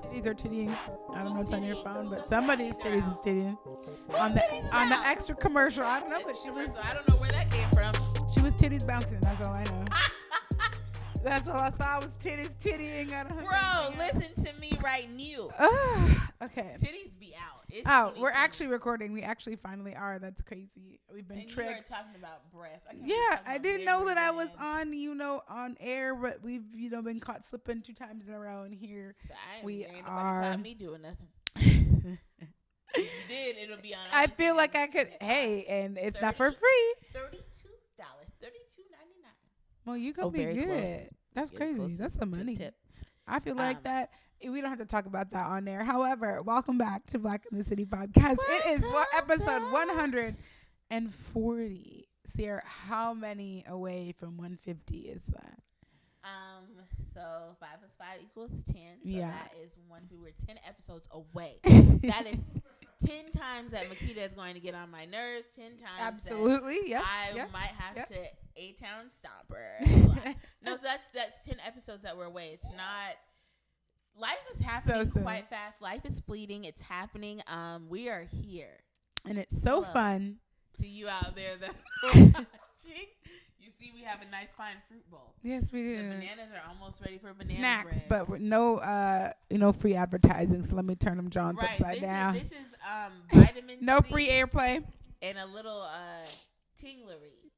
titties are tittying. I don't know what's on your phone, but somebody's titties is tittying. On the extra commercial. I don't know, but I don't know where that came from. She was titties bouncing. That's all I know. That's all I saw was tittying. I don't know. Bro, listen to me right now. Okay. Titties be out. It's we're actually recording. We actually finally are. That's crazy. We've been tricked. You were talking about breasts. I didn't know that I was on air, but we've been caught slipping 2 times in a row, and here so we ain't are. Caught me doing nothing. If you did, it'll be on. I feel like I could. Hey, and it's not for free. $32.99. Well, you could be good. Close. That's crazy. That's some money. Tip. I feel like that. We don't have to talk about that on there. However, welcome back to Black in the City podcast. It is episode 140. Sierra, how many away from 150 is that? So 5 + 5 = 10. So that is we were 10 episodes away. That is 10 times that Makita is going to get on my nerves. 10 times. Absolutely. Yes. I might have to A-Town Stomper. No, so that's 10 episodes that were away. It's not. Life is happening quite fast. Life is fleeting. It's happening. We are here, and it's so fun. To you out there that are watching, you see we have a nice fine fruit bowl. Yes, we do. The bananas are almost ready for banana snacks, bread. but with no free advertising. So let me turn them Johns upside down. This is vitamin C. No free airplay. And a little tinglery.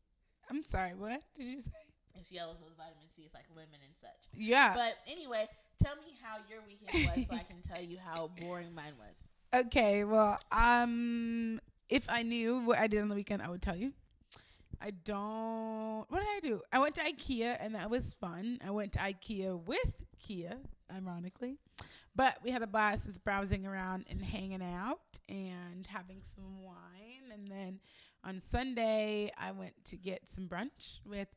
I'm sorry. What did you say? It's yellow, so it's vitamin C. It's like lemon and such. Yeah. But anyway, tell me how your weekend was, so I can tell you how boring mine was. Okay. Well, if I knew what I did on the weekend, I would tell you. I don't. What did I do? I went to IKEA, and that was fun. I went to IKEA with Kia, ironically. But we had a blast just browsing around and hanging out and having some wine. And then on Sunday, I went to get some brunch with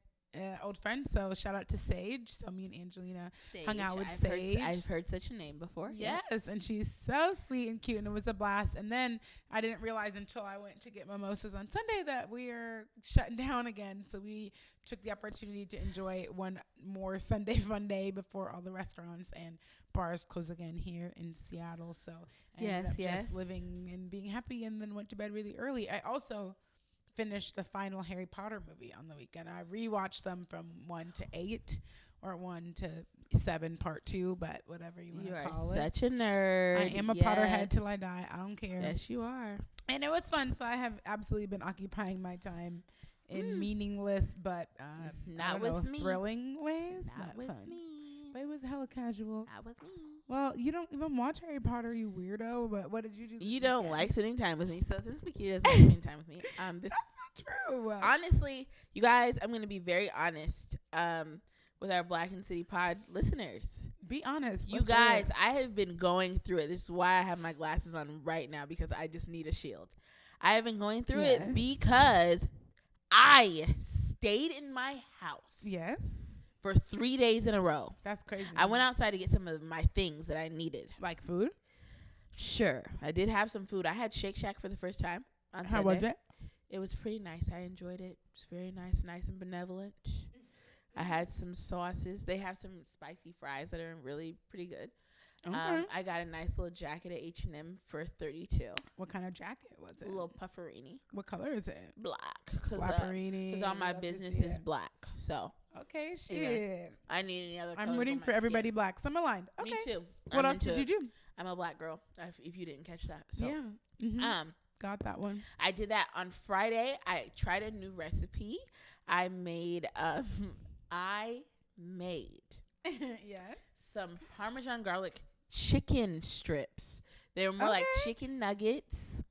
old friends. So shout out to Sage. So me and Angelina hung out with Sage. I've heard such a name before. Yes, and she's so sweet and cute, and it was a blast. And then I didn't realize until I went to get mimosas on Sunday that we are shutting down again. So we took the opportunity to enjoy one more Sunday fun day before all the restaurants and bars close again here in Seattle. So I ended up just living and being happy, and then went to bed really early. I also finished the final Harry Potter movie on the weekend. I rewatched them from 1 to 8 or 1 to 7 part 2, but whatever you want to call it. You are such a nerd. I am a Potterhead till I die. I don't care. Yes, you are. And it was fun. So I have absolutely been occupying my time in meaningless but thrilling ways. Not with fun. Me. But it was hella casual. Not with me. Well, you don't even watch Harry Potter, you weirdo. But what did you do? You don't like spending time with me. So since Makita doesn't like spending time with me, this that's not true. Honestly, you guys, I'm gonna be very honest. With our Black and City Pod listeners, be honest. You guys, I have been going through it. This is why I have my glasses on right now, because I just need a shield. I have been going through it because I stayed in my house. Yes. For 3 days in a row. That's crazy. I went outside to get some of my things that I needed. Like food? Sure. I did have some food. I had Shake Shack for the first time on Sunday. How was it? It was pretty nice. I enjoyed it. It was very nice and benevolent. I had some sauces. They have some spicy fries that are really pretty good. Okay. I got a nice little jacket at H&M for $32. What kind of jacket was it? A little pufferini. What color is it? Black. Slapperini. Because all my business is black. So. Okay, shit. Yeah. I need any other colors. I'm rooting for everybody black. So I'm aligned. Okay. Me too. What else did you do? I'm a black girl, if you didn't catch that. So. Yeah. Mm-hmm. Got that one. I did that on Friday. I tried a new recipe. I made some Parmesan garlic chicken strips. They were more like chicken nuggets.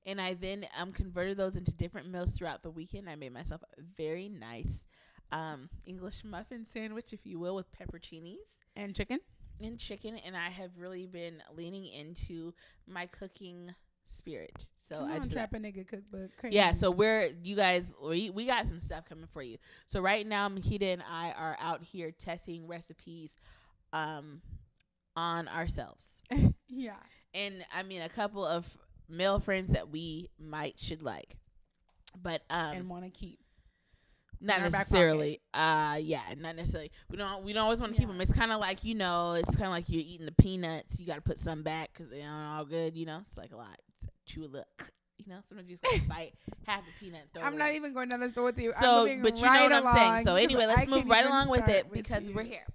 And I then converted those into different meals throughout the weekend. I made myself a very nice English muffin sandwich, if you will, with pepperoncinis. And chicken. And I have really been leaning into my cooking spirit. So Come I on, just trap a nigga cookbook. Crazy. Yeah, so we got some stuff coming for you. So right now Makita and I are out here testing recipes on ourselves. Yeah. And I mean a couple of male friends that we should like. But and want to keep. Not necessarily. Yeah, not necessarily. We don't always want to keep them. It's kind of like, it's kind of like you're eating the peanuts. You got to put some back because they aren't all good. It's like a lot. Chew a look. Sometimes you just gotta bite half the peanut. I'm not even going down the store with you. So, but you know what I'm saying. So anyway, let's move right along with it because we're here.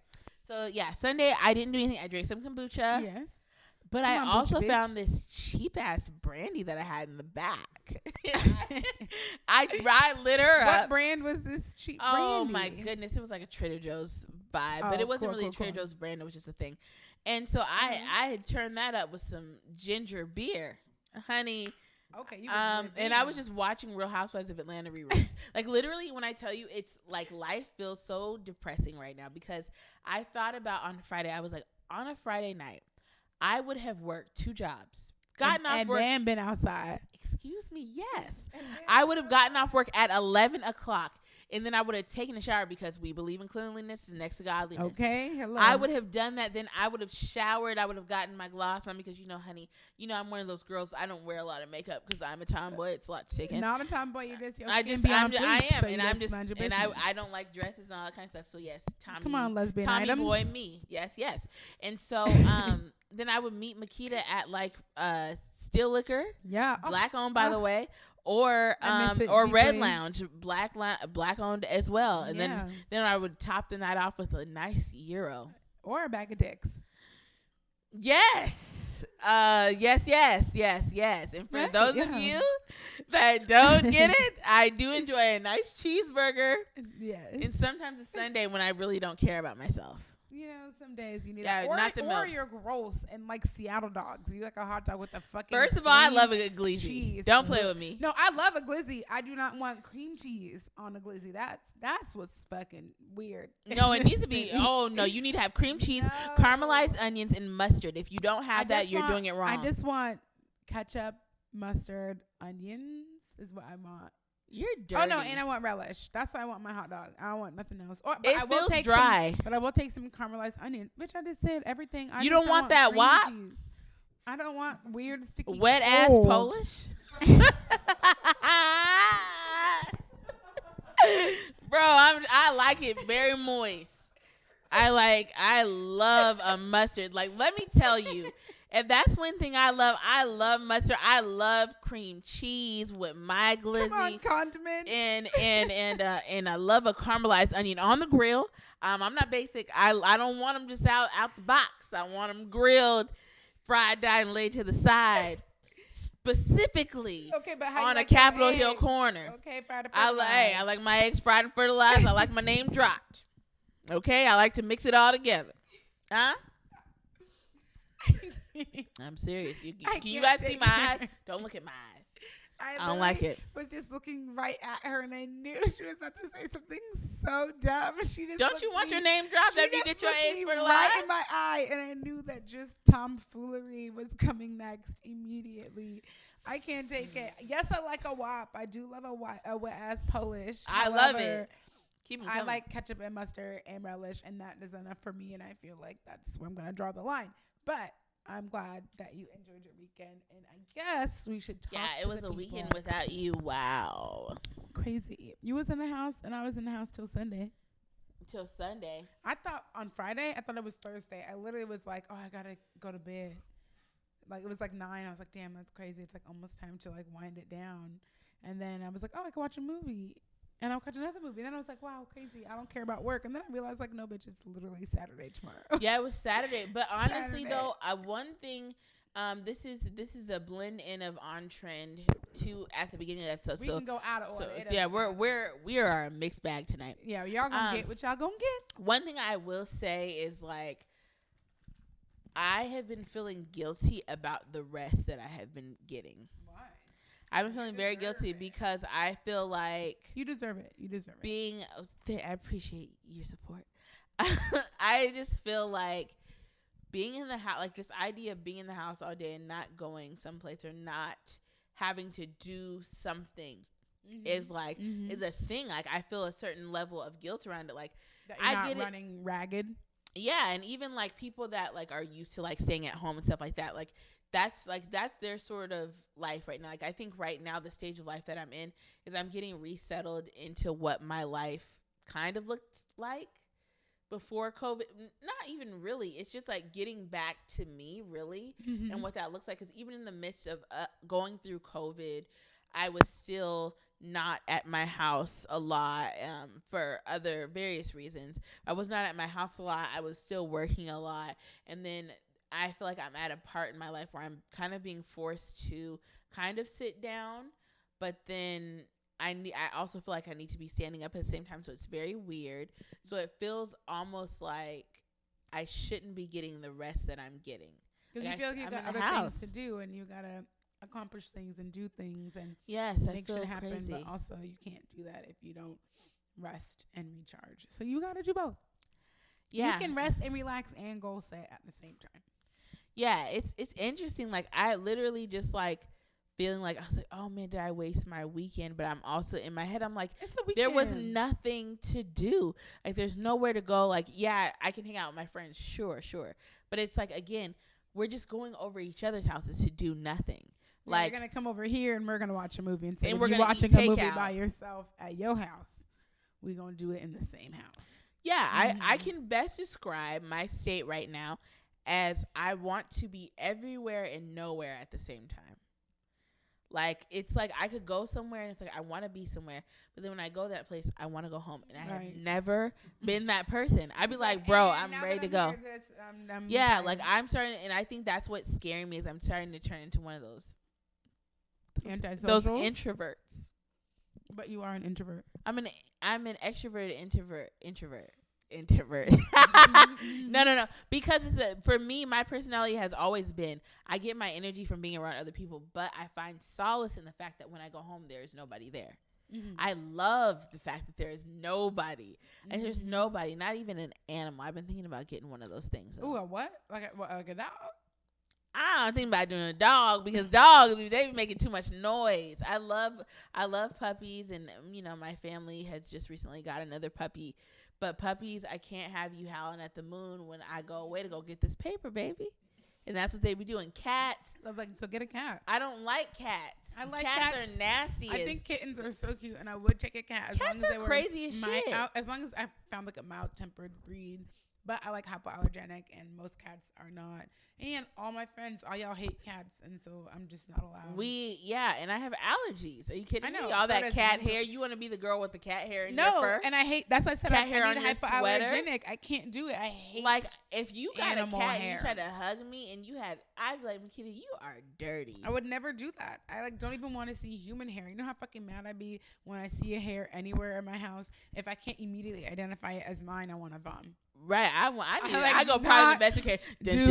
So yeah, Sunday I didn't do anything. I drank some kombucha. Yes. But I also found this cheap ass brandy that I had in the back. I lit her up. What brand was this cheap brandy? Oh my goodness, it was like a Trader Joe's vibe, but it wasn't really a Trader Joe's brand. It was just a thing. And so I had turned that up with some ginger beer, honey. Okay. And I was just watching Real Housewives of Atlanta reruns. Like literally, when I tell you, it's like life feels so depressing right now because I thought about on Friday. I was like, on a Friday night, I would have worked 2 jobs, gotten off work, and been outside. Excuse me, yes. I would have gotten off work at 11 o'clock, and then I would have taken a shower because we believe in cleanliness is next to godliness. Okay, hello. I would have done that. Then I would have showered. I would have gotten my gloss on because, honey, I'm one of those girls. I don't wear a lot of makeup because I'm a tomboy. It's a lot to take in. Not a tomboy. You're just your I am, so and I'm just, and I don't like dresses and all that kind of stuff. So yes, Come on, lesbian Tommy items. boy, me. Yes. And so, then I would meet Makita at like Still Liquor, black owned by the way, or Red Lounge, black owned as well. And then I would top the night off with a nice gyro or a bag of dicks. Yes. Yes. And for those of you that don't get it, I do enjoy a nice cheeseburger. Yes. And sometimes a Sunday when I really don't care about myself. Some days you need that. Or you're gross and like Seattle dogs. You like a hot dog with a fucking First of all, I love a good glizzy. Cheese. Don't play with me. No, I love a glizzy. I do not want cream cheese on a glizzy. That's what's fucking weird. No, it needs to be. Oh no, you need to have cream cheese, caramelized onions, and mustard. If you don't have that, you're doing it wrong. I just want ketchup, mustard, onions is what I want. You're dirty. Oh no, and I want relish. That's why I want my hot dog. I don't want nothing else. It feels dry. But I will take some caramelized onion. Bitch, I just said everything. You don't want that what? I don't want weird sticky wet ass Polish. Bro, I like it very moist. I love a mustard. Like, let me tell you. If that's one thing I love mustard. I love cream cheese with my glizzy. Come on, condiment. And I love a caramelized onion on the grill. I'm not basic. I don't want them just out the box. I want them grilled, fried, dyed, and laid to the side. Specifically but how on a Capitol Hill corner. Okay, fried and I like my eggs fried and fertilized. I like my name dropped. Okay, I like to mix it all together. Huh? I'm serious. Can you guys see my eyes? Don't look at my eyes. I don't like it. Was just looking right at her, and I knew she was about to say something so dumb. She just don't you want your name dropped after you get your eggs fertilized? Right in my eye, and I knew that just tomfoolery was coming next immediately. I can't take it. Yes, I like a WAP. I do love a wet ass Polish. I love it. I like ketchup and mustard and relish, and that is enough for me. And I feel like that's where I'm gonna draw the line. But I'm glad that you enjoyed your weekend, and I guess we should talk. Yeah, it was a weekend without you. Wow, crazy. You was in the house, and I was in the house till Sunday. Till Sunday. I thought on Friday. I thought it was Thursday. I literally was like, "Oh, I gotta go to bed." Like it was like 9. I was like, "Damn, that's crazy." It's like almost time to like wind it down. And then I was like, "Oh, I can watch a movie." And I'll catch another movie. And then I was like, wow, crazy. I don't care about work. And then I realized, like, no, bitch, it's literally Saturday tomorrow. Yeah, it was Saturday. But honestly, though, one thing, this is a blend in of On Trend to at the beginning of the episode. We can go out of order. So yeah, we are a mixed bag tonight. Yeah, y'all gonna get what y'all gonna get. One thing I will say is, like, I have been feeling guilty about the rest that I have been getting. I've been feeling very guilty because I feel like you deserve it. I appreciate your support. I just feel like being in the house, like this idea of being in the house all day and not going someplace or not having to do something is like is a thing. Like I feel a certain level of guilt around it. Like that you're not running ragged. Yeah, and even like people that like are used to like staying at home and stuff like that, like that's their sort of life right now. Like I think right now the stage of life that I'm in is I'm getting resettled into what my life kind of looked like before COVID. Not even really. It's just like getting back to me, really, and what that looks like. Because even in the midst of going through COVID, I was still not at my house a lot for other various reasons. I was not at my house a lot. I was still working a lot. And then I feel like I'm at a part in my life where I'm kind of being forced to kind of sit down, but then I also feel like I need to be standing up at the same time, so it's very weird. So it feels almost like I shouldn't be getting the rest that I'm getting. Because you feel like you've got other things to do, and you gotta accomplish things and do things, and yes, make shit happen. Crazy. But also, you can't do that if you don't rest and recharge. So you gotta do both. Yeah, you can rest and relax and goal set at the same time. Yeah, it's interesting. Like I literally just like feeling like I was like, oh man, did I waste my weekend? But I'm also in my head, I'm like, it's a weekend. There was nothing to do. Like there's nowhere to go. Like yeah, I can hang out with my friends, sure, but it's like again, we're just going over each other's houses to do nothing. Yeah, like you're gonna come over here and we're gonna watch a movie, and we're gonna watching a movie by yourself at your house. We're gonna do it in the same house. Yeah, I can best describe my state right now as I want to be everywhere and nowhere at the same time. Like, it's like I could go somewhere and it's like I want to be somewhere. But then when I go to that place, I want to go home. And I have never been that person. I'd be like, bro, I'm ready to go. Yeah, like I'm starting. And I think that's what's scaring me is I'm starting to turn into one of those introverts. But you are an introvert. I'm an extrovert introvert. No, because for me, my personality has always been I get my energy from being around other people, but I find solace in the fact that when I go home there is nobody there. I love the fact that there is nobody, and there's nobody, not even an animal. I've been thinking about getting one of those things. Ooh, a what? Like a dog? I don't think about doing a dog because dogs, they be making too much noise. I love puppies, and my family has just recently got another puppy. But puppies, I can't have you howling at the moon when I go away to go get this paper, baby. And that's what they be doing. Cats. I was like, so get a cat. I don't like cats. I like cats. Cats are nasty. I think kittens are so cute, and I would take a cat as cats long as they are were crazy as shit. As long as I found like a mild-tempered breed. But I like hypoallergenic, and most cats are not. And all my friends, all y'all hate cats, and so I'm just not allowed. And I have allergies. Are you kidding me? So All that cat hair. You want to be the girl with the cat hair in your fur? And I hate. That's why I said cat hair on your hypoallergenic. Sweater. I can't do it. I hate. Like if you got a cat hair. and you tried to hug me, and I'd be like, Makita, you are dirty. I would never do that. I don't even want to see human hair. You know how fucking mad I'd be when I see a hair anywhere in my house. If I can't immediately identify it as mine, I want to vomit. Right, I go private investigate. Okay.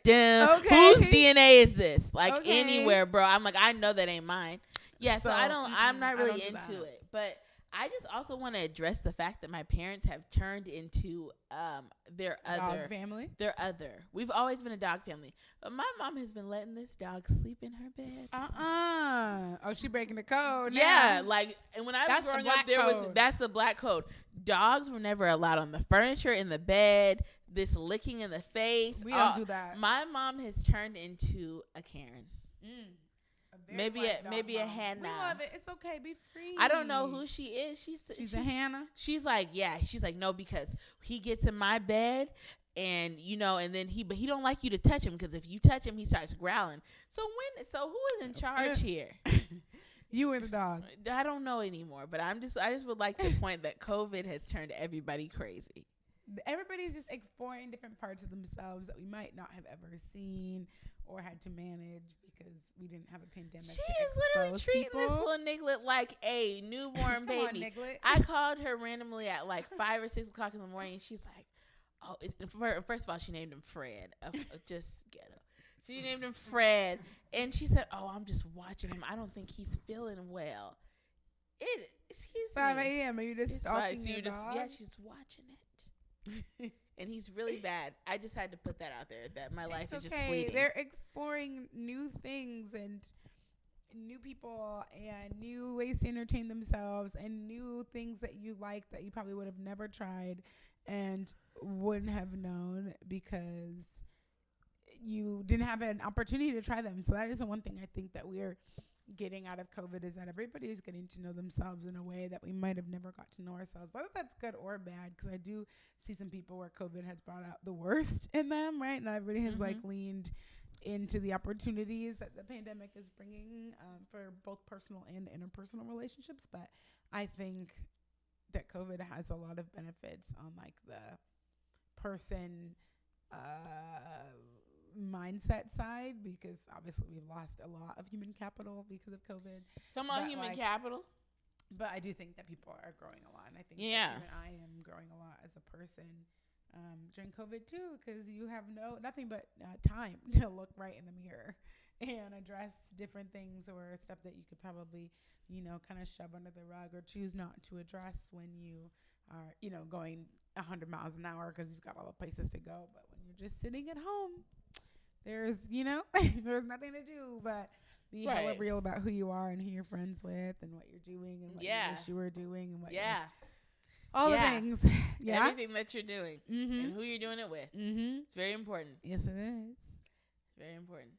Whose DNA is this? Like anywhere, bro. I'm like, I know that ain't mine. Yeah, so I'm not really into it. But I just also want to address the fact that my parents have turned into their other family. Their other. We've always been a dog family, but my mom has been letting this dog sleep in her bed. Oh, she breaking the code. Yeah, like, and when I was growing up, that's the black code. Dogs were never allowed on the furniture, in the bed. This licking in the face. We don't do that. My mom has turned into a Karen. Maybe a Hannah. We love it. It's okay. Be free. I don't know who she is. She's a Hannah. She's like, yeah. She's like, no, because he gets in my bed, and and then he don't like you to touch him, because if you touch him, he starts growling. So who is in charge here? You or the dog? I don't know anymore. But I just would like to point that COVID has turned everybody crazy. Everybody's just exploring different parts of themselves that we might not have ever seen or had to manage because we didn't have a pandemic. She is literally treating this little niglet like a newborn baby. On, Niglet. I called her randomly at like 5 or 6 o'clock in the morning, and she's like, "Oh, first of all, she named him Fred. Just ghetto. She named him Fred, and she said, "Oh, I'm just watching him. I don't think he's feeling well." Excuse 5 me. 5 a.m. Are you just stalking your dog? Yeah, she's watching it. And he's really bad. I just had to put that out there, that my life is just fleeting. They're exploring new things and new people and new ways to entertain themselves and new things that you like that you probably would have never tried and wouldn't have known because you didn't have an opportunity to try them. So that is the one thing I think that we're getting out of COVID, is that everybody is getting to know themselves in a way that we might have never got to know ourselves, whether that's good or bad. Because I do see some people where COVID has brought out the worst in them, right? And everybody has like leaned into the opportunities that the pandemic is bringing for both personal and interpersonal relationships. But I think that COVID has a lot of benefits on like the person mindset side, because obviously we've lost a lot of human capital because of COVID. Come on, human capital. But I do think that people are growing a lot, and I think that even I am growing a lot as a person during COVID too, because you have nothing but time to look right in the mirror and address different things or stuff that you could probably, kind of shove under the rug or choose not to address when you are, going 100 miles an hour because you've got all the places to go. But when you're just sitting at home, there's, there's nothing to do but be hella real about who you are and who you're friends with and what you're doing and what you wish you were doing and what all the things. Yeah. Everything that you're doing and who you're doing it with. It's very important. Yes, it is. Very important.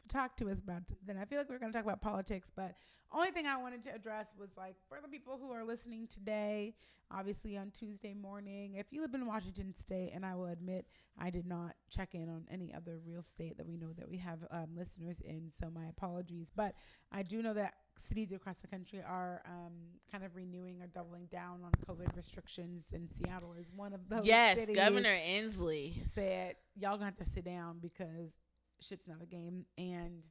Talk to us about something. I feel like we're going to talk about politics, but only thing I wanted to address was like for the people who are listening today, obviously on Tuesday morning, if you live in Washington State, and I will admit I did not check in on any other real state that we know that we have listeners in, so my apologies, but I do know that cities across the country are kind of renewing or doubling down on COVID restrictions, and Seattle is one of those cities. Governor Inslee said y'all gonna have to sit down because shit's not a game. And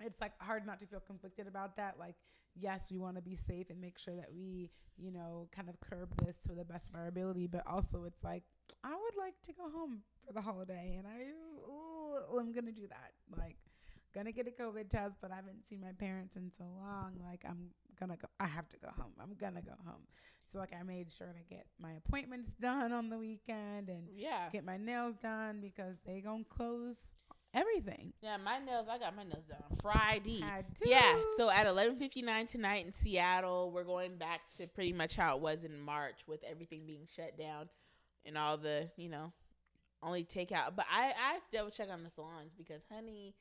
it's like hard not to feel conflicted about that. Like, yes, we want to be safe and make sure that we, kind of curb this to the best of our ability. But also it's like, I would like to go home for the holiday, and I'm going to do that. Like, going to get a COVID test, but I haven't seen my parents in so long. Like, I have to go home. I'm going to go home. So like I made sure to get my appointments done on the weekend and get my nails done because they going to close everything. Yeah, I got my nails done on Friday. Yeah, so at 11:59 tonight in Seattle, we're going back to pretty much how it was in March with everything being shut down and all the, only takeout. But I have to double check on the salons because, honey,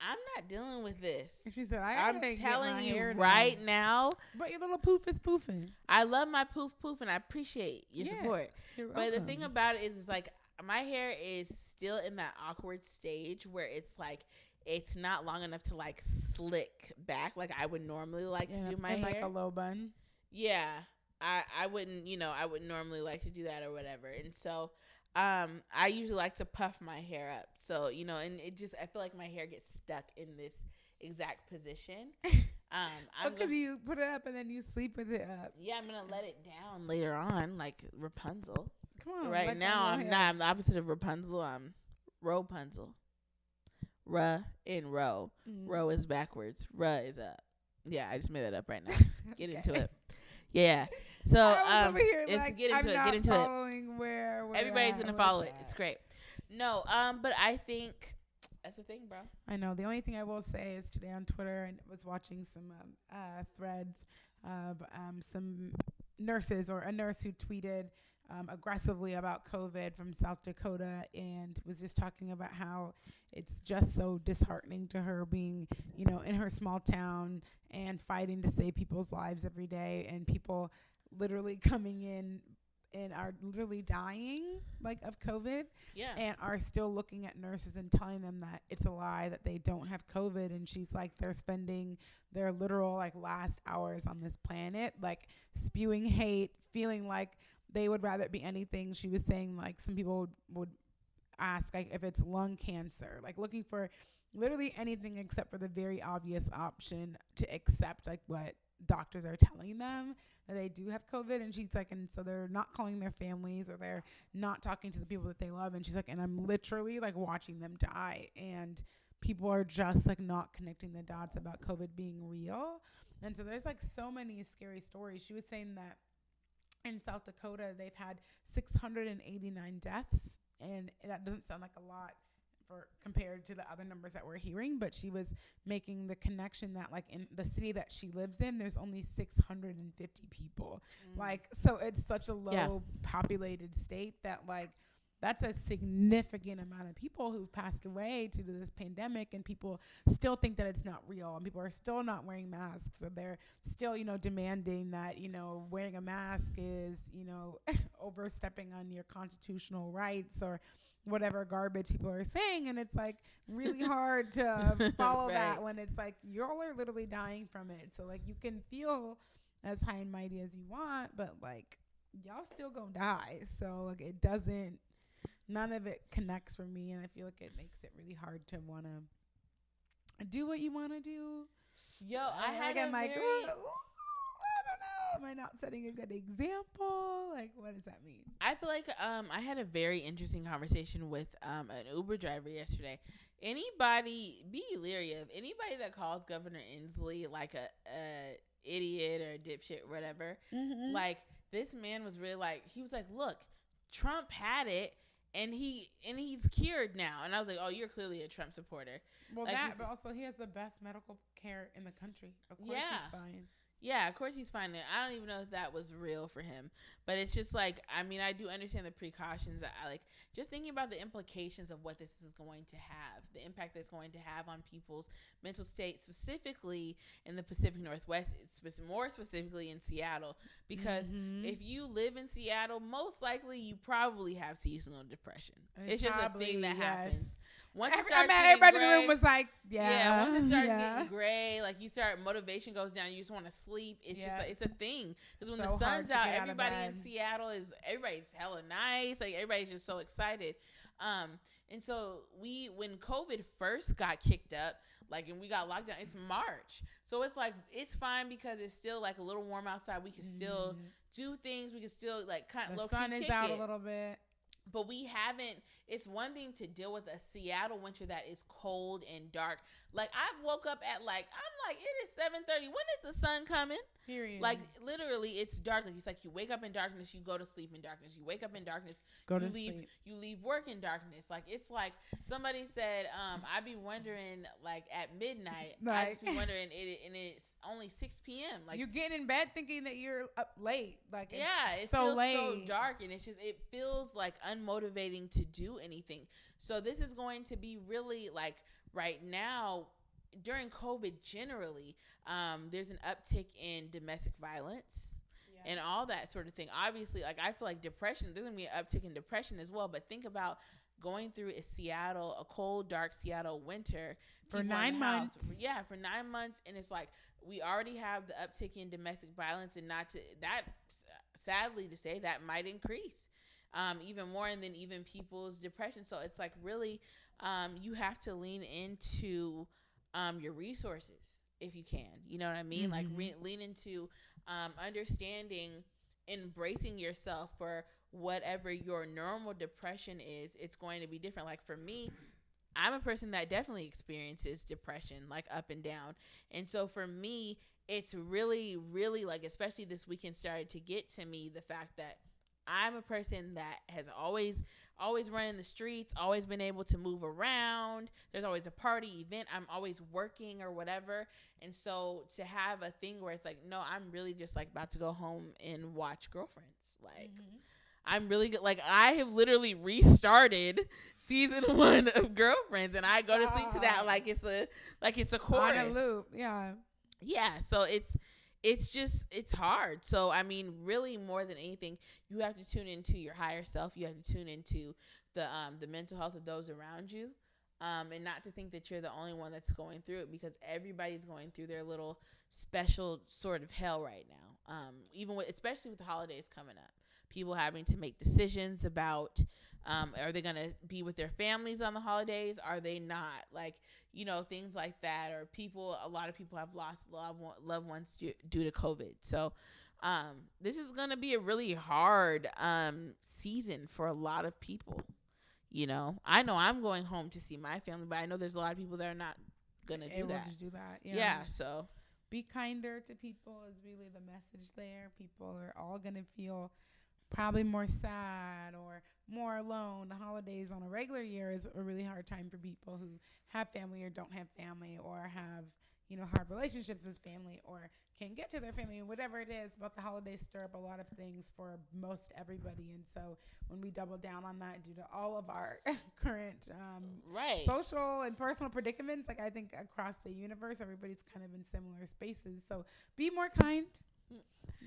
I'm not dealing with this. She said, I'm telling you right now. But your little poof is poofing. I love my poof and I appreciate your support. But the thing about it is like, my hair is still in that awkward stage where it's like it's not long enough to like slick back like I would normally like to do my hair. Like a low bun. Yeah. I wouldn't, I wouldn't normally like to do that or whatever. And so I usually like to puff my hair up. So, and it just I feel like my hair gets stuck in this exact position. Because you put it up and then you sleep with it up. Yeah, I'm gonna let it down later on, like Rapunzel. Come on. Right now, I'm the opposite of Rapunzel. I'm Rapunzel. Ra in row. Row is backwards. Ra is up. Yeah, I just made that up right now. Get into it. Yeah. So get into it. Where everybody's gonna follow it. It's great. No, but I think that's the thing, bro. I know. The only thing I will say is today on Twitter, and was watching some threads of some nurses, or a nurse who tweeted aggressively about COVID from South Dakota, and was just talking about how it's just so disheartening to her being, in her small town and fighting to save people's lives every day, and people literally coming in and are literally dying of COVID, and are still looking at nurses and telling them that it's a lie, that they don't have COVID. And she's like, they're spending their literal last hours on this planet spewing hate, feeling like they would rather it be anything. She was saying some people would ask if it's lung cancer, looking for literally anything except for the very obvious option to accept what doctors are telling them, that they do have COVID. And she's like, and so they're not calling their families, or they're not talking to the people that they love. And she's like, and I'm literally watching them die, and people are just not connecting the dots about COVID being real. And so there's so many scary stories. She was saying that in South Dakota, they've had 689 deaths, and that doesn't sound like a lot compared to the other numbers that we're hearing, but she was making the connection that in the city that she lives in, there's only 650 people. So it's such a low populated state that that's a significant amount of people who've passed away due to this pandemic, and people still think that it's not real, and people are still not wearing masks, or they're still, demanding that, wearing a mask is, overstepping on your constitutional rights, or whatever garbage people are saying. And it's like really hard to follow Right. that when it's like y'all are literally dying from it. So like you can feel as high and mighty as you want, but like y'all still gonna die. So like it doesn't, none of it connects for me, and I feel like it makes it really hard to want to do what you want to do. Yo, I had I'm like, very, I don't know. Am I not setting a good example? Like, what does that mean? I feel like I had a very interesting conversation with an Uber driver yesterday. Anybody be leery of anybody that calls Governor Inslee like a idiot or a dipshit or whatever. Mm-hmm. Like, this man was really like, he was like, look, Trump had it and he's cured now. And I was like, oh, you're clearly a Trump supporter. Well, like, that, but also he has the best medical care in the country. Of course, he's fine. Yeah, of course he's fine. I don't even know if that was real for him. But it's just like, I mean, I do understand the precautions. I like just thinking about the implications of what this is going to have, the impact that's going to have on people's mental state, specifically in the Pacific Northwest, more specifically in Seattle. Because if you live in Seattle, most likely you probably have seasonal depression. It's just a thing that happens. Once it starts everybody gray, in the room was like, yeah. Once it starts getting gray, like you start, motivation goes down, you just want to sleep. It's just like, it's a thing. Because when the sun's out, everybody in Seattle everybody's hella nice. Like everybody's just so excited. And so when COVID first got kicked up, like, and we got locked down, it's March. So it's like, it's fine because it's still like a little warm outside. We can still do things. We can still like kind of low-key kick it. The sun is out a little bit. But we haven't, it's one thing to deal with a Seattle winter that is cold and dark. Like, I woke up at like, I'm like, it is 7:30. When is the sun coming? Period. Like, literally, it's dark. Like, it's like you wake up in darkness, you go to sleep in darkness. You wake up in darkness, sleep. You leave work in darkness. Like, it's like somebody said, I be wondering, like, at midnight, I just be wondering, and it's only 6 p.m. Like, you're getting in bed thinking that you're up late. Like, it so feels late. so dark, and it feels like unmotivating to do anything. So this is going to be really like right now during COVID generally, there's an uptick in domestic violence and all that sort of thing. Obviously, like I feel like depression, there's gonna be an uptick in depression as well. But think about going through a cold, dark Seattle winter for 9 months. Yeah, for 9 months, and it's like we already have the uptick in domestic violence, and sadly to say, that might increase even more, and then even people's depression. So it's like really, you have to lean into your resources if you can. You know what I mean? Like lean into understanding, embracing yourself for whatever your normal depression is. It's going to be different. Like for me, I'm a person that definitely experiences depression, like up and down. And so for me, it's really, really like, especially this weekend started to get to me, the fact that I'm a person that has always run in the streets, always been able to move around. There's always a party, event. I'm always working or whatever. And so to have a thing where it's like, no, I'm really just like about to go home and watch Girlfriends. Like, I'm really good. Like, I have literally restarted season 1 of Girlfriends, and I go to sleep to that like it's a chorus. On a loop, yeah. Yeah, so it's hard. So I mean, really, more than anything, you have to tune into your higher self. You have to tune into the mental health of those around you, and not to think that you're the only one that's going through it, because everybody's going through their little special sort of hell right now. Especially with the holidays coming up, people having to make decisions about, are they going to be with their families on the holidays? Are they not? Like, things like that. Or a lot of people have lost loved ones due to COVID. So this is going to be a really hard season for a lot of people. I know I'm going home to see my family, but I know there's a lot of people that are not going to do that. Just do that. Yeah. So be kinder to people is really the message there. People are all going to feel probably more sad or more alone. The holidays on a regular year is a really hard time for people who have family or don't have family, or have, hard relationships with family or can't get to their family, and whatever it is about the holidays stir up a lot of things for most everybody. And so when we double down on that due to all of our current Right. social and personal predicaments, like I think across the universe, everybody's kind of in similar spaces. So be more kind.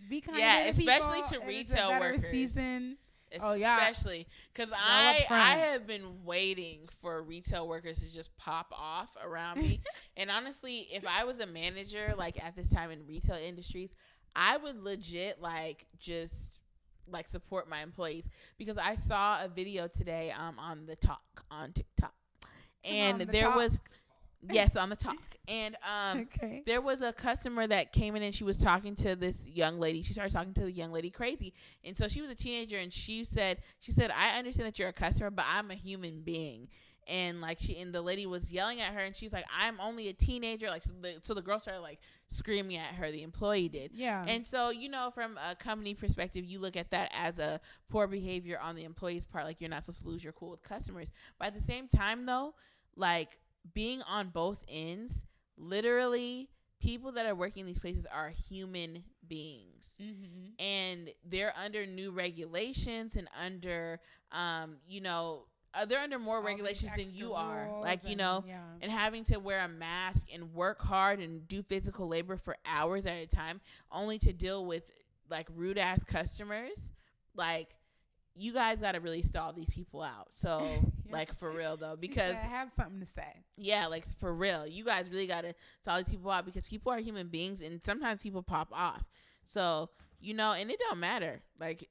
Be kind. Yeah, to especially people, to retail workers. Season. Especially because I have been waiting for retail workers to just pop off around me. And honestly, if I was a manager like at this time in retail industries, I would legit just support my employees, because I saw a video today on the talk on TikTok, and there was yes, on the talk. And okay. There was a customer that came in and she was talking to this young lady. She started talking to the young lady crazy. And so she was a teenager, and she said, I understand that you're a customer, but I'm a human being. And and the lady was yelling at her, and she's like, I'm only a teenager. So the girl started screaming at her, the employee did. Yeah. And so, from a company perspective, you look at that as a poor behavior on the employee's part. You're not supposed to lose your cool with customers. But at the same time though, being on both ends, literally people that are working in these places are human beings. Mm-hmm. And they're under new regulations and under they're under more regulations than you are, and having to wear a mask and work hard and do physical labor for hours at a time only to deal with rude ass customers. You guys got to really stall these people out. So, for real, though, because I have something to say. Yeah, for real. You guys really got to stall these people out, because people are human beings, and sometimes people pop off. So, and it don't matter.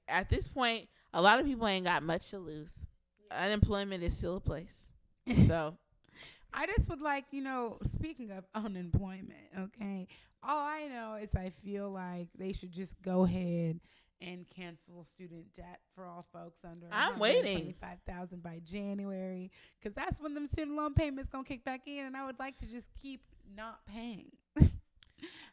At this point, a lot of people ain't got much to lose. Unemployment is still a place. So, I just would speaking of unemployment, okay, all I know is I feel like they should just go ahead and cancel student debt for all folks under I'm waiting $25,000 by January, because that's when them student loan payments gonna kick back in, and I would like to just keep not paying.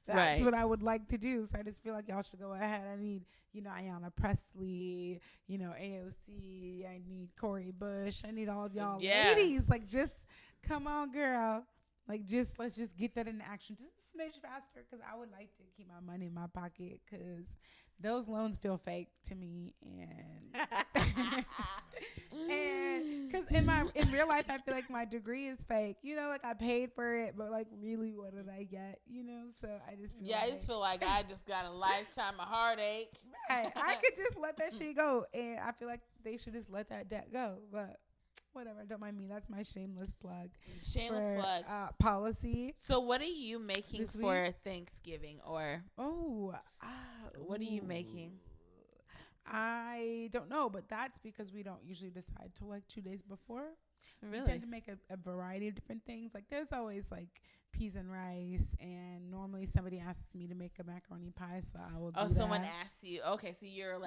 That's what I would like to do. So I just feel like y'all should go ahead. I need Ayanna Presley, AOC. I need Cori Bush. I need all of y'all ladies. Just come on, girl. Let's just get that into action just a smidge faster, because I would like to keep my money in my pocket, because those loans feel fake to me, and because in real life I feel like my degree is fake. I paid for it, but really, what did I get? So I just feel I just feel like I just got a lifetime of heartache. Right, I could just let that shit go, and I feel like they should just let that debt go, but. Whatever, don't mind me. That's my shameless plug. Plug. Policy. So, what are you making for Thanksgiving, or? What are you making? I don't know, but that's because we don't usually decide till 2 days before. Really? We tend to make a variety of different things. There's always peas and rice, and normally somebody asks me to make a macaroni pie, so I will do that. Oh, someone asks you. Okay, so you're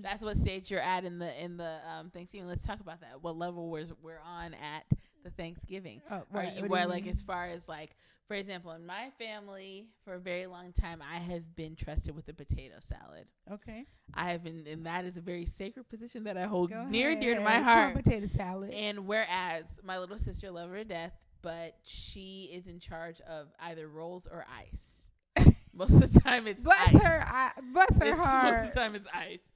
that's what stage you're at in the Thanksgiving. Let's talk about that. What level we're on at the Thanksgiving? Oh, right. Are you where as far as for example, in my family for a very long time I have been trusted with the potato salad. Okay. I have been, and that is a very sacred position that I hold near and ahead. dear to my heart. Potato salad. And whereas my little sister loved her to death, but she is in charge of either rolls or ice. Most of the time it's bless ice. Bless her heart. Most of the time it's ice.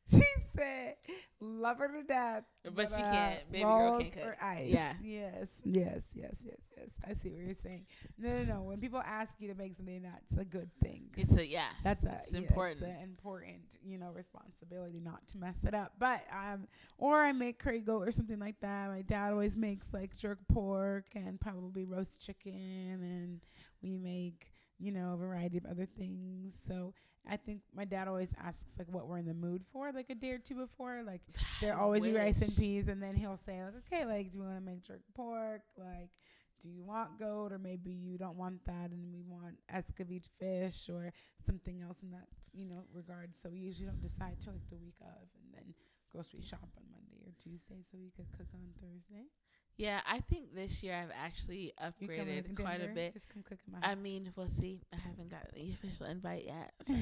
She said, love her to death. But she can't. Baby girl can't cook. Or ice. Yeah. Yes. I see what you're saying. No. When people ask you to make something, that's a good thing. It's important. It's an important, responsibility not to mess it up. But or I make curry goat or something like that. My dad always makes jerk pork and probably roast chicken, and we make a variety of other things. So I think my dad always asks what we're in the mood for, a day or two before. There always be rice and peas, and then he'll say okay, do you want to make jerk pork? Do you want goat, or maybe you don't want that and we want escovitch fish or something else in that regard. So we usually don't decide till the week of, and then grocery shop on Monday or Tuesday so we could cook on Thursday. Yeah, I think this year I've actually upgraded quite a bit. Just come cook in my house. We'll see. I haven't got the official invite yet. So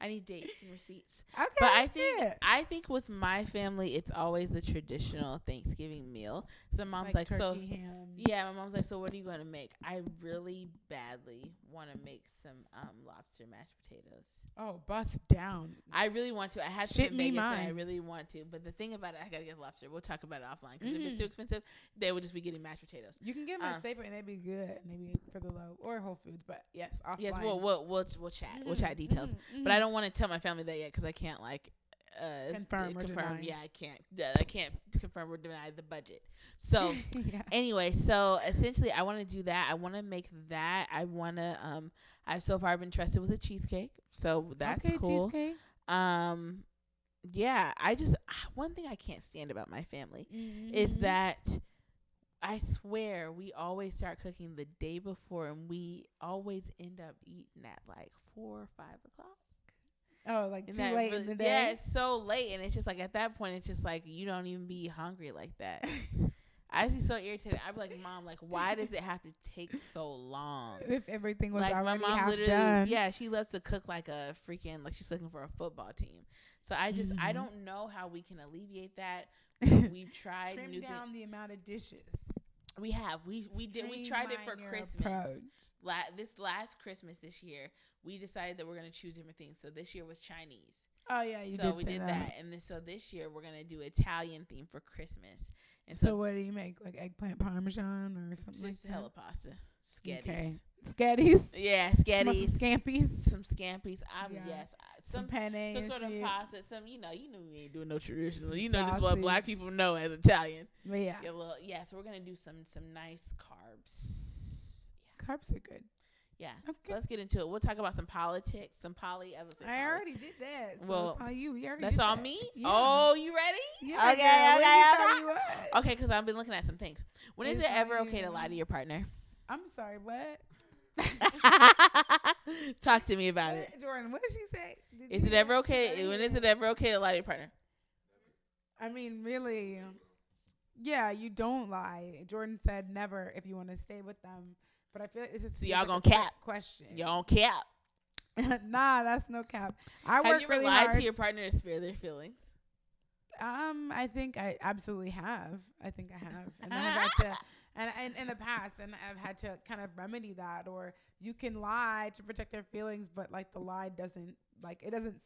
I need dates and receipts. Okay, But I think with my family, it's always the traditional Thanksgiving meal. So mom's like turkey, so. ham. Yeah, my mom's like, so what are you going to make? I really badly want to make some lobster mashed potatoes. Oh, bust down. I really want to. I had some Shit in me Vegas, and I mine. really want to. But the thing about it, I gotta get lobster. We'll talk about it offline because if Mm. it's too expensive, they would just be getting mashed potatoes. You can get them at Safeway and they'd be good, maybe for the low or Whole Foods. But yes, offline. Yes, we'll chat. We'll chat details. But I don't want to tell my family that yet because I can't like confirm or deny. Yeah, I can't confirm or deny the budget. So Yeah. anyway, so essentially, I want to do that. I want to make that. I want to. I've so far been trusted with a cheesecake, so that's Okay, cool. cheesecake. Yeah, I just one thing I can't stand about my family is that I swear we always start cooking the day before, and we always end up eating at like 4 or 5 o'clock. Oh, like too late in the day. Yeah, it's so late, and it's just like at that point, it's just like you don't even be hungry like that. I just be so irritated. I'd be like, Mom, like, why does it have to take so long? If everything was like already my mom half literally, done. yeah, she loves to cook like a freaking like she's looking for a football team. So I just I don't know how we can alleviate that. We've tried Trim new down the amount of dishes. We have we tried it for Streamline your Christmas. approach. This last Christmas this year, we decided that we're gonna choose different things. So this year was Chinese. Oh yeah, you so did we say did that. And then so this year we're gonna do Italian theme for Christmas. And So what do you make? Like eggplant parmesan or something just like hella pasta, scatties. Okay. Scatties. Yeah, Some scatties. scampies. Some scampies. Yeah. Some penne. some sort of shit. pasta. Some you know we ain't doing no traditional. Some You know just what black sausage. people know as Italian. But yeah. So we're gonna do some nice carbs. Carbs are good. Yeah. Okay. So let's get into it. We'll talk about some politics, some I already did that. So Well, it's all you. We already that's did all that. me? Yeah. Oh, you ready? Yeah, Okay, girl. What okay, you thought you was? Okay, because I've been looking at some things. When is It's it ever like, okay to lie to your partner? I'm sorry. What? Talk to me about it. Jordan, what did she say? Is it ever okay? When is it ever okay to lie to your partner? I mean, really, yeah, you don't lie. Jordan said never if you want to stay with them. But I feel like it's just So y'all like gonna a trick cap? question. Y'all don't cap. Nah, that's no cap. I Have work you ever really lied hard. to your partner to spare their feelings? I think I absolutely have. I think I have, and I've had to, and in the past, and I've had to kind of remedy that. Or you can lie to protect their feelings, but like the lie doesn't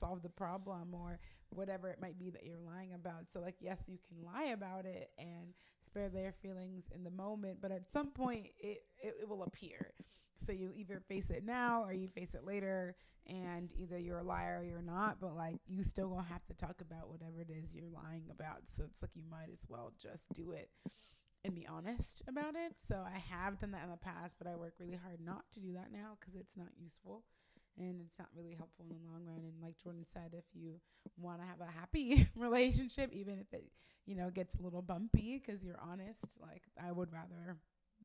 solve the problem or whatever it might be that you're lying about. So like, yes, you can lie about it and spare their feelings in the moment, but at some point it will appear. So you either face it now or you face it later, and either you're a liar or you're not, but like you still gonna have to talk about whatever it is you're lying about. So it's like you might as well just do it and be honest about it. So I have done that in the past, but I work really hard not to do that now because it's not useful and it's not really helpful in the long run. And like Jordan said, if you want to have a happy relationship, even if it, gets a little bumpy because you're honest, like I would rather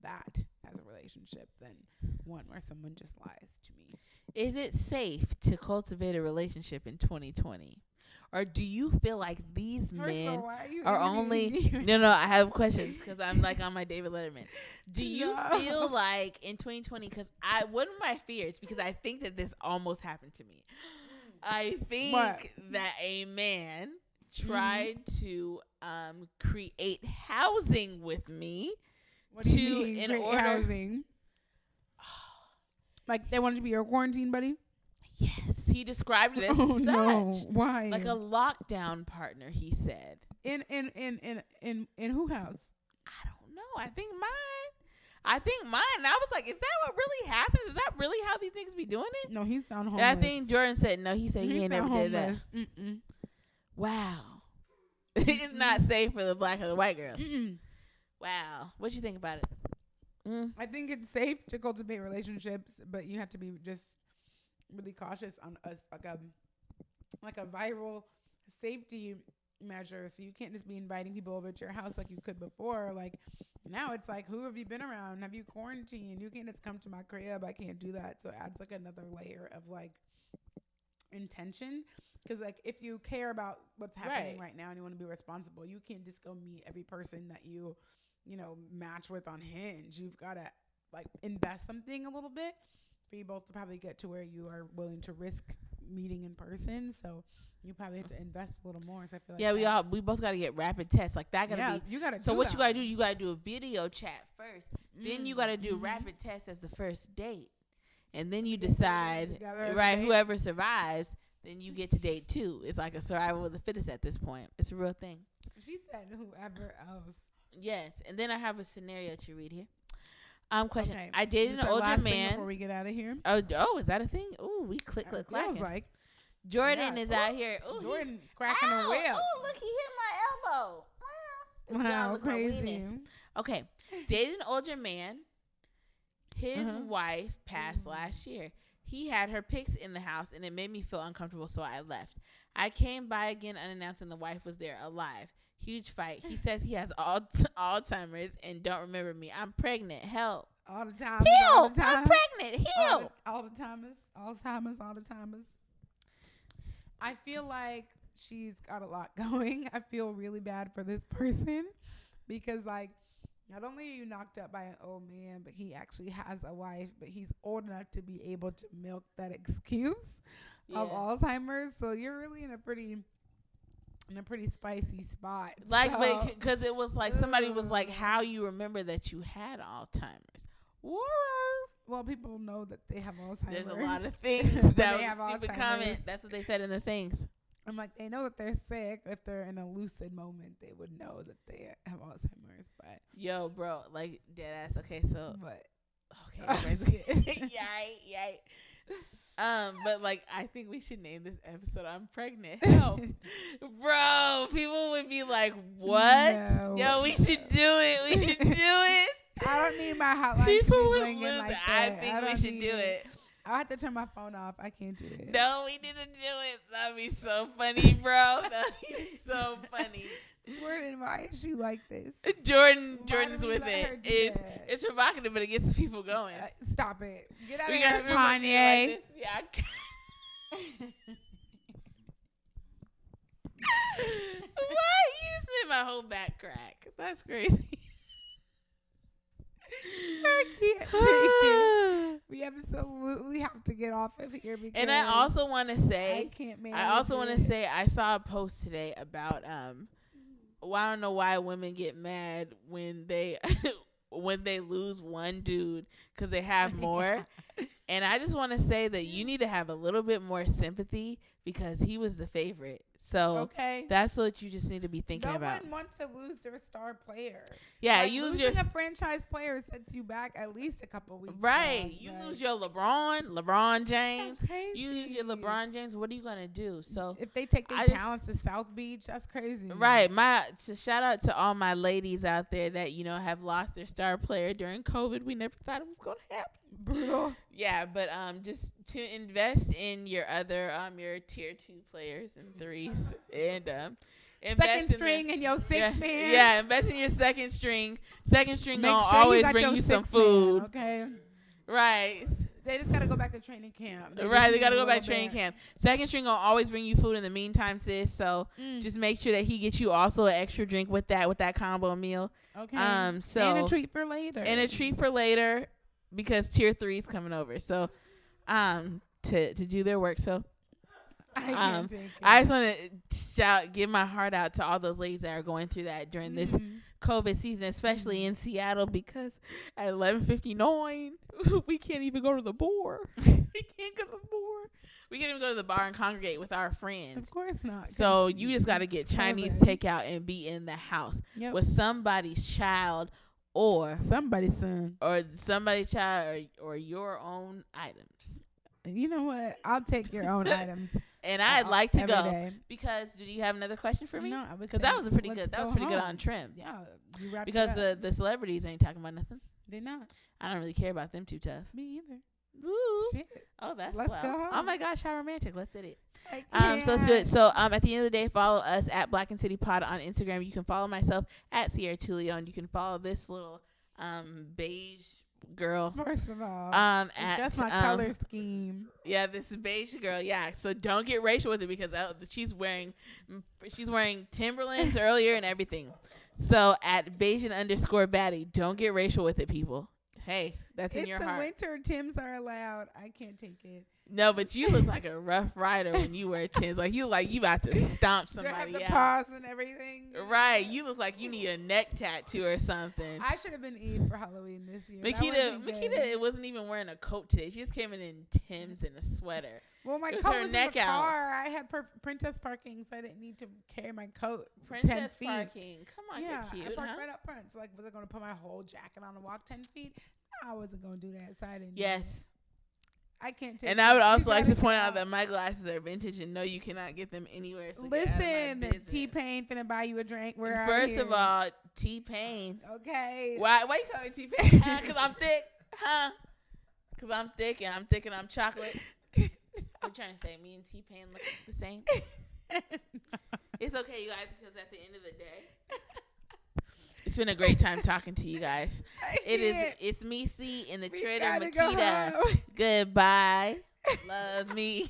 that as a relationship than one where someone just lies to me. Is it safe to cultivate a relationship in 2020? Or do you feel like these men are only... No, I have questions because I'm like on my David Letterman. Do you feel like in 2020, because one of my fears, because I think that this almost happened to me. I think that a man tried to create housing with me. What do you mean, in order housing? Like they wanted to be your quarantine buddy? Yes, he described it as such. No. Why? Like a lockdown partner, he said. In who house? I don't know. I think mine. And I was like, is that what really happens? Is that really how these niggas be doing it? No, he sound homeless. And I think Jordan said no. He said he ain't never did that. Mm-mm. Wow. It's not safe for the black or the white girls. Mm-mm. Wow. What you think about it? I think it's safe to cultivate relationships, but you have to be just really cautious on like a viral safety measure. So you can't just be inviting people over to your house like you could before. Like now it's like, who have you been around? Have you quarantined? You can't just come to my crib. I can't do that. So it adds like another layer of like intention. Because like if you care about what's happening right now and you want to be responsible, you can't just go meet every person that you match with on Hinge. You've got to like invest something a little bit for you both to probably get to where you are willing to risk meeting in person. So you probably have to invest a little more. So I feel like we both got to get rapid tests. Like that got to be. You got to. So what you got to do? You got to do a video chat first. Then you got to do rapid test as the first date, and then you decide, right? Whoever survives, then you get to date 2. It's like a survival of the fittest at this point. It's a real thing. She said whoever else. Yes, and then I have a scenario to read here. Question. Okay. I dated an older man. Before we get out of here. Oh, is that a thing? Oh, we click. It feels like Jordan is out here. Ooh, Jordan cracking a whip. Oh, look, he hit my elbow. Wow, crazy. Okay, dated an older man. His wife passed last year. He had her pics in the house, and it made me feel uncomfortable, so I left. I came by again unannounced, and the wife was there alive. Huge fight. He says he has Alzheimer's and don't remember me. I'm pregnant. Help. All the time. Heal. All the time. I'm pregnant. Heal. All the timers. Alzheimer's. All the timers. I feel like she's got a lot going. I feel really bad for this person because, like, not only are you knocked up by an old man, but he actually has a wife, but he's old enough to be able to milk that excuse of Alzheimer's. So you're really in a pretty spicy spot. Like, so, because it was like somebody was like, how you remember that you had Alzheimer's? Well, people know that they have Alzheimer's. There's a lot of things that was a stupid comment. That's what they said in the things. I'm like, they know that they're sick. If they're in a lucid moment, they would know that they have Alzheimer's. But yo, bro, like dead ass. Okay, so okay, yay. But like, I think we should name this episode "I'm Pregnant." Help, bro. People would be like, "What? No. Yo, we should do it. We should do it." I don't need my hotline. People would lose like that. I think we should do it. I'll have to turn my phone off. I can't do it. No, we need to do it. That'd be so funny, bro. That'd be so funny. Jordan, why is she like this? Jordan's with it. It's provocative, but it gets people going. Stop it. Get out of here, Kanye. Like yeah. What? You just made my whole back crack. That's crazy. I can't take it. We absolutely have to get off of here because. And I also want to say, I can't manage I also want to say, I saw a post today about well, I don't know why women get mad when they when they lose one dude because they have more. And I just want to say that you need to have a little bit more sympathy because he was the favorite. So that's what you just need to be thinking about. No one wants to lose their star player. Yeah, like losing a franchise player sets you back at least a couple weeks. Right. You lose your LeBron James. That's crazy. You lose your LeBron James. What are you gonna do? So if they take their talents to South Beach, that's crazy. Right. Shout out to all my ladies out there that have lost their star player during COVID. We never thought it was gonna happen. Brutal. Yeah, but just to invest in your other your tier 2 players and threes and second string and your sixth man. Yeah, invest in your second string. Second string gonna always bring you some food. Man, okay. Right. They just gotta go back to training camp. They gotta go back to training camp. Second string gonna always bring you food in the meantime, sis. So just make sure that he gets you also an extra drink with that combo meal. Okay. So and a treat for later. Because tier 3 is coming over. So to do their work. So I just want to give my heart out to all those ladies that are going through that during this COVID season, especially in Seattle, because at 11:59 we can't even go to the bar. We can't go to the bar. We can't even go to the bar and congregate with our friends. Of course not. So you just got to get Chinese takeout and be in the house with somebody's child or somebody's son or somebody's child or your own items. You know what? I'll take your own items. And I'd like to go day. Because do you have another question for me? No, I was because that was a pretty good. That was pretty good on trim. Yeah, you wrapped because it up. the celebrities ain't talking about nothing. They're not. I don't really care about them too tough. Me either. Ooh. Shit. Oh, that's Let's swell. go home. Oh my gosh, how romantic. Let's hit it. So let's do it. So at the end of the day, follow us at Black and City Pod on Instagram. You can follow myself at Sierra Tulio, and you can follow this little beige girl. First of all, that's my color scheme. Yeah, this is beige girl. Yeah, so don't get racial with it because she's wearing Timberlands earlier and everything. So at Bayesian_baddie, don't get racial with it, people. Hey, that's in your heart. It's the winter. Tims are allowed. I can't take it. No, but you look like a rough rider when you wear Tims. Like you about to stomp You have somebody the out. paws and everything. Right. You look like you need a neck tattoo or something. I should have been Eve for Halloween this year. Makita, it wasn't even wearing a coat today. She just came in Tims and a sweater. Well, my With coat her was neck in the out. car. I had princess parking, so I didn't need to carry my coat 10 Princess feet. parking. Come on, Yeah, you're I cute, parked huh? right up front. So, like, was I going to put my whole jacket on and walk 10 feet? No, I wasn't going to do that, so I didn't. Yes. I can't take And I would you also like gotta to point get out that my glasses are vintage and no, you cannot get them anywhere. So Listen, get out of my business. T-Pain finna buy you a drink. We're out First here. of all, T-Pain. Okay. Why you call me T-Pain? Because I'm thick, huh? Because I'm thick and I'm chocolate. I'm trying to say me and T-Pain look the same. It's okay, you guys, because at the end of the day, it's been a great time talking to you guys. It's me, C, and the Trader Makita. Goodbye. Love me.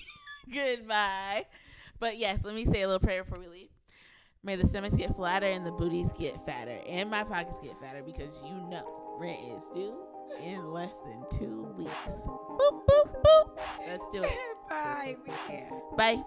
Goodbye. But yes, let me say a little prayer before we leave. May the stomachs get flatter and the booties get fatter and my pockets get fatter because you know rent is due in less than 2 weeks. Boop, boop, boop. Let's do it. Bye. We can't. Bye.